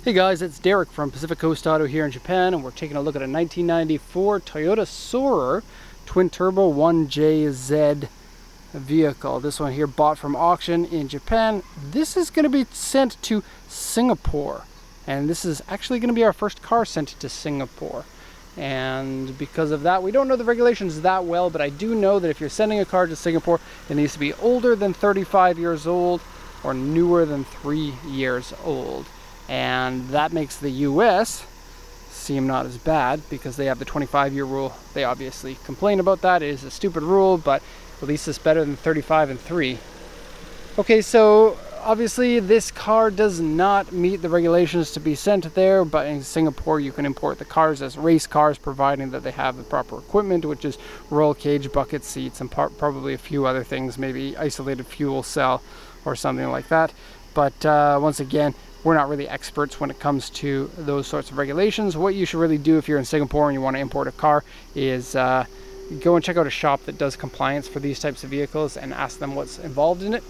Hey guys, it's Derek from Pacific Coast Auto here in Japan, and we're taking a look at a 1994 Toyota Soarer twin turbo 1JZ vehicle. This one here bought from auction in Japan. This is going to be sent to Singapore, and this is actually going to be our first car sent to Singapore. And because of that, we don't know the regulations that well, but I do know that if you're sending a car to Singapore, it needs to be older than 35 years old or newer than 3 years old. And that makes the US seem not as bad because they have the 25-year rule. They obviously complain about that. It is a stupid rule, but at least it's better than 35 and 3. Okay, so obviously this car does not meet the regulations to be sent there, but in Singapore you can import the cars as race cars, providing that they have the proper equipment, which is roll cage, bucket seats, and probably a few other things, maybe isolated fuel cell or something like that. But once again, we're not really experts when it comes to those sorts of regulations. What you should really do if you're in Singapore and you want to import a car is go and check out a shop that does compliance for these types of vehicles and ask them what's involved in it.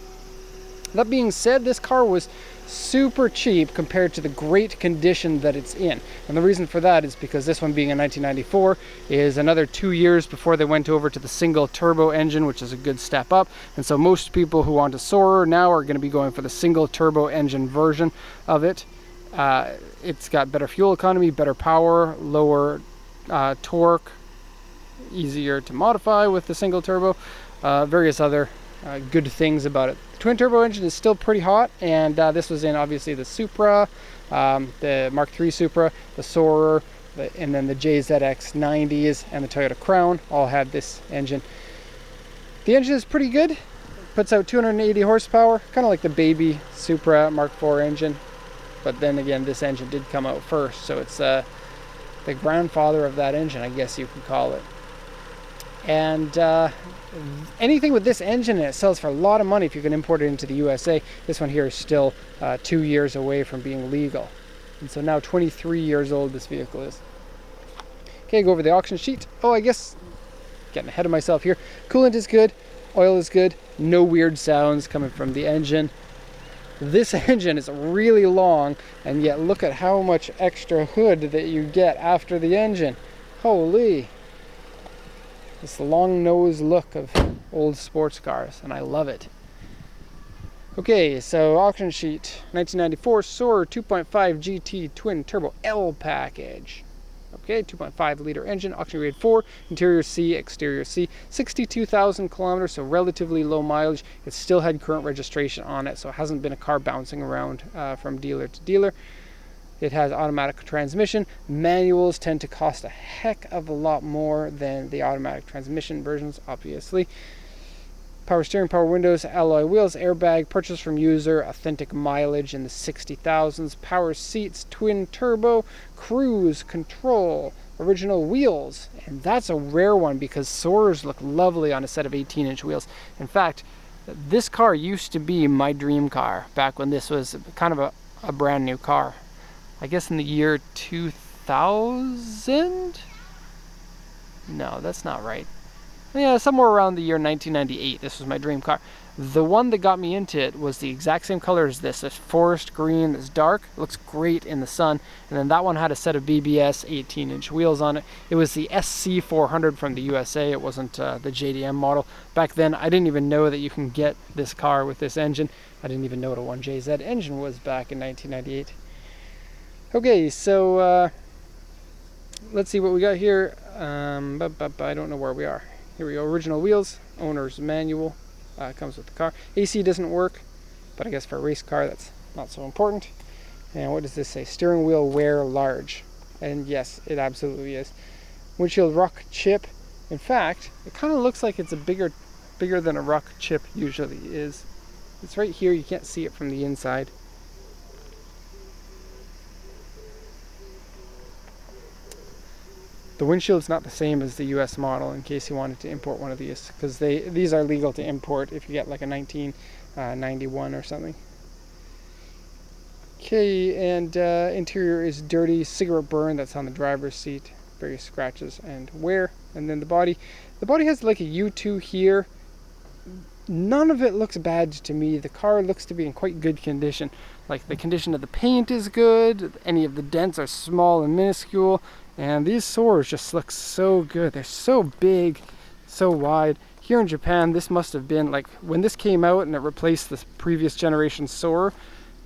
That being said, this car was super cheap compared to the great condition that it's in. And the reason for that is because this one being a 1994 is another 2 years before they went over to the single turbo engine, which is a good step up. And so most people who want a Soarer now are going to be going for the single turbo engine version of it. It's got better fuel economy, better power, lower torque, easier to modify with the single turbo, various other good things about it. The twin turbo engine is still pretty hot, and this was in obviously the Supra, the Mark III Supra, the Soarer, and then the JZX90s and the Toyota Crown all had this engine. The engine is pretty good. Puts out 280 horsepower, kind of like the baby Supra Mark IV engine. But then again, this engine did come out first, so it's the grandfather of that engine, I guess you could call it. And anything with this engine, it sells for a lot of money if you can import it into the USA. This one here is still 2 years away from being legal. And so now 23 years old this vehicle is. Okay, go over the auction sheet. Oh, I guess, getting ahead of myself here. Coolant is good, oil is good, no weird sounds coming from the engine. This engine is really long, and yet look at how much extra hood that you get after the engine. Holy! It's the long nose look of old sports cars, and I love it. Okay, so auction sheet, 1994 Soarer 2.5 GT twin turbo L package. Okay, 2.5 liter engine, auction grade 4, interior C, exterior C, 62,000 kilometers, so relatively low mileage. It still had current registration on it, so it hasn't been a car bouncing around from dealer to dealer. It has automatic transmission. Manuals tend to cost a heck of a lot more than the automatic transmission versions, obviously. Power steering, power windows, alloy wheels, airbag, purchase from user, authentic mileage in the 60,000s, power seats, twin turbo, cruise control, original wheels. And that's a rare one because Soarers look lovely on a set of 18-inch wheels. In fact, this car used to be my dream car back when this was kind of a brand new car. I guess in the year 2000? No, that's not right. Yeah, somewhere around the year 1998, this was my dream car. The one that got me into it was the exact same color as this forest green that's dark. It looks great in the sun. And then that one had a set of BBS 18-inch wheels on it. It was the SC400 from the USA. It wasn't the JDM model. Back then, I didn't even know that you can get this car with this engine. I didn't even know what a 1JZ engine was back in 1998. Okay, so let's see what we got here. I don't know where we are. Here we go. Original wheels, owner's manual, comes with the car. AC doesn't work, but I guess for a race car that's not so important. And what does this say? Steering wheel wear large. And yes, it absolutely is. Windshield rock chip. In fact, it kind of looks like it's a bigger than a rock chip usually is. It's right here. You can't see it from the inside. The windshield's not the same as the US model, in case you wanted to import one of these, because these are legal to import if you get like a 1991 or something. Okay, and interior is dirty, cigarette burn that's on the driver's seat, various scratches and wear. And then the body has like a U2 here. None of it looks bad to me. The car looks to be in quite good condition. Like, the condition of the paint is good, any of the dents are small and minuscule, and these Soarers just look so good. They're so big, so wide. Here in Japan, this must have been, like, when this came out and it replaced the previous generation Soarer,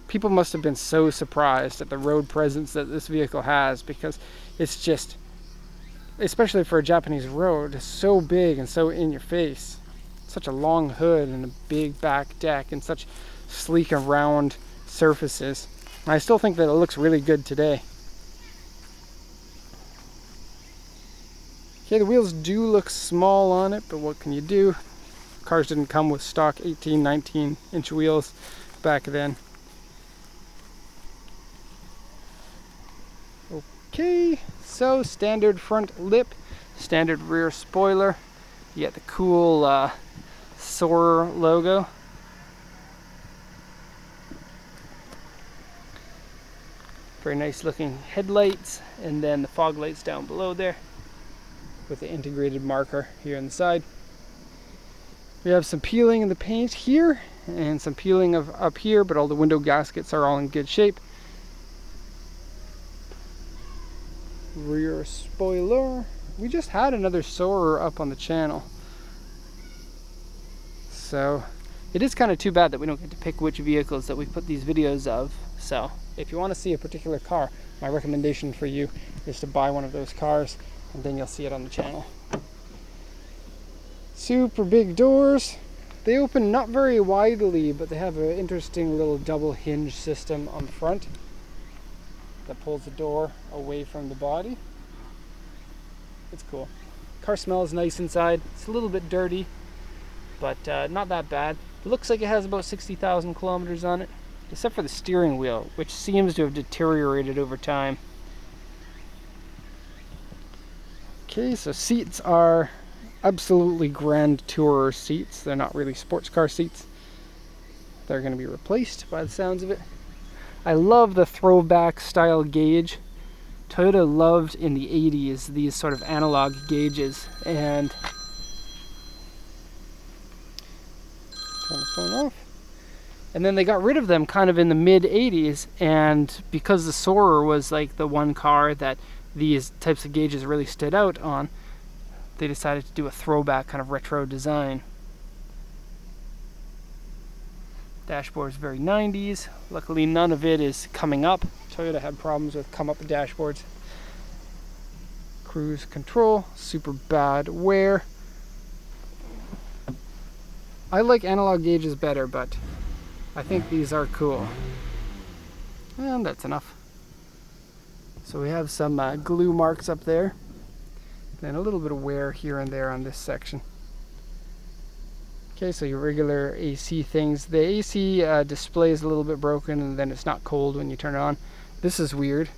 people must have been so surprised at the road presence that this vehicle has, because it's just, especially for a Japanese road, it's so big and so in your face. Such a long hood and a big back deck and such sleek and round surfaces. And I still think that it looks really good today. Okay, the wheels do look small on it, but what can you do? Cars didn't come with stock 18, 19 inch wheels back then. Okay, so standard front lip, standard rear spoiler. You get the cool Soarer logo. Very nice looking headlights, and then the fog lights down below there with the integrated marker here on the side. We have some peeling in the paint here and some peeling of up here, but all the window gaskets are all in good shape. Rear spoiler. We just had another Soarer up on the channel, so it is kind of too bad that we don't get to pick which vehicles that we put these videos of. So if you want to see a particular car, my recommendation for you is to buy one of those cars, and then you'll see it on the channel. Super big doors. They open not very widely, but they have an interesting little double hinge system on the front that pulls the door away from the body. It's cool. Car smells nice inside. It's a little bit dirty, but not that bad. It looks like it has about 60,000 kilometers on it, except for the steering wheel, which seems to have deteriorated over time. Okay, so seats are absolutely Grand Tourer seats. They're not really sports car seats. They're going to be replaced by the sounds of it. I love the throwback style gauge. Toyota loved in the 80s these sort of analog gauges, and turn the phone off. And then they got rid of them kind of in the mid 80s, and because the Soarer was like the one car that these types of gauges really stood out on, they decided to do a throwback kind of retro design. Dashboard is very 90s. Luckily none of it is coming up. Toyota had problems with come up dashboards. Cruise control, super bad wear. I like analog gauges better, but I think these are cool. And that's enough. So we have some glue marks up there, and a little bit of wear here and there on this section. Okay, so your regular AC things. The AC display is a little bit broken, and then it's not cold when you turn it on. This is weird.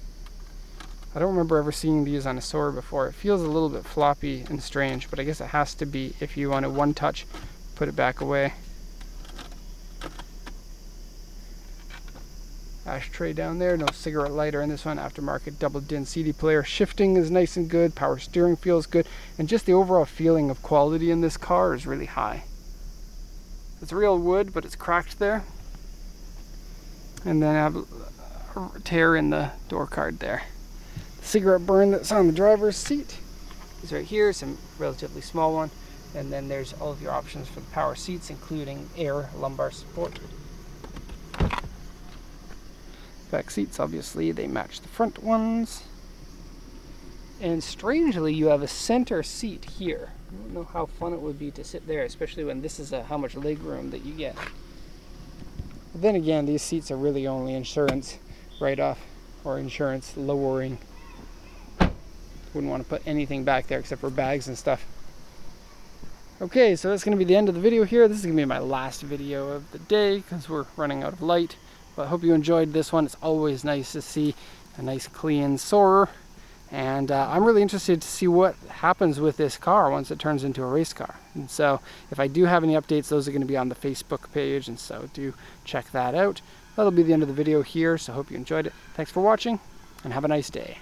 I don't remember ever seeing these on a Soarer before. It feels a little bit floppy and strange, but I guess it has to be if you want to one touch, put it back away. Ashtray down there, no cigarette lighter in this one. Aftermarket double din CD player. Shifting is nice and good. Power steering feels good, and just the overall feeling of quality in this car is really high. It's real wood, but it's cracked there. And then I have a tear in the door card there. The cigarette burn that's on the driver's seat is right here, some relatively small one. And then there's all of your options for the power seats, including air lumbar support. Back seats, obviously, they match the front ones. And strangely, you have a center seat here. I don't know how fun it would be to sit there, especially when this is how much leg room that you get. But then again, these seats are really only insurance write-off or insurance lowering. Wouldn't want to put anything back there except for bags and stuff. Okay, so that's going to be the end of the video here. This is going to be my last video of the day because we're running out of light. But I hope you enjoyed this one. It's always nice to see a nice clean Soarer. And I'm really interested to see what happens with this car once it turns into a race car. And so if I do have any updates, those are going to be on the Facebook page. And so do check that out. That'll be the end of the video here. So I hope you enjoyed it. Thanks for watching and have a nice day.